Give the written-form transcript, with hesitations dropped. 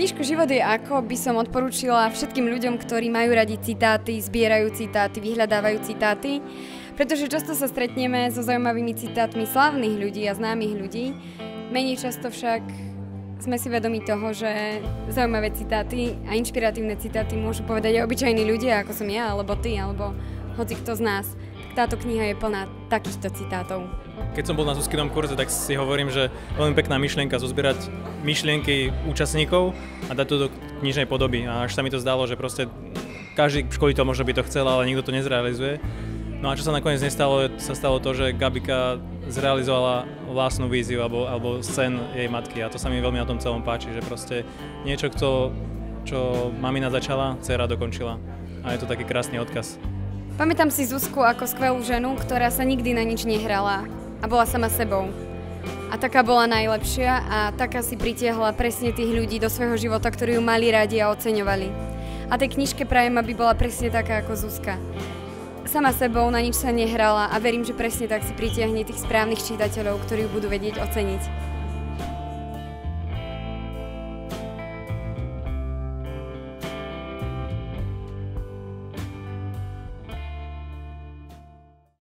knižku Život je ako by som odporúčila všetkým ľuďom, ktorí majú radi citáty, zbierajú citáty, vyhľadávajú citáty, pretože často sa stretneme so zaujímavými citátmi slávnych ľudí a známych ľudí. Menej často však sme si vedomi toho, že zaujímavé citáty a inšpiratívne citáty môžu povedať aj obyčajní ľudia, ako som ja, alebo ty, alebo hoci kto z nás. Táto kniha je plná takýchto citátov. Keď som bol na Zuzkinom kurze, tak si hovorím, že veľmi pekná myšlienka zozbierať myšlienky účastníkov a dať to do knižnej podoby. A až sa mi to zdalo, že proste každý školiteľ možno by to chcel, ale nikto to nezrealizuje. No a čo sa nakoniec nestalo, sa stalo to, že Gabika zrealizovala vlastnú víziu alebo sen jej matky a to sa mi veľmi na tom celom páči, že proste niečo, čo mamina začala, dcera dokončila. A je to taký krásny odkaz. Pamätám si Zuzku ako skvelú ženu, ktorá sa nikdy na nič nehrala a bola sama sebou. A taká bola najlepšia a taká si pritiahla presne tých ľudí do svojho života, ktorí ju mali radi a oceňovali. A tej knižke prajem, aby bola presne taká ako Zuzka. Sama sebou na nič sa nehrala a verím, že presne tak si pritiahne tých správnych čitateľov, ktorí ju budú vedieť oceniť.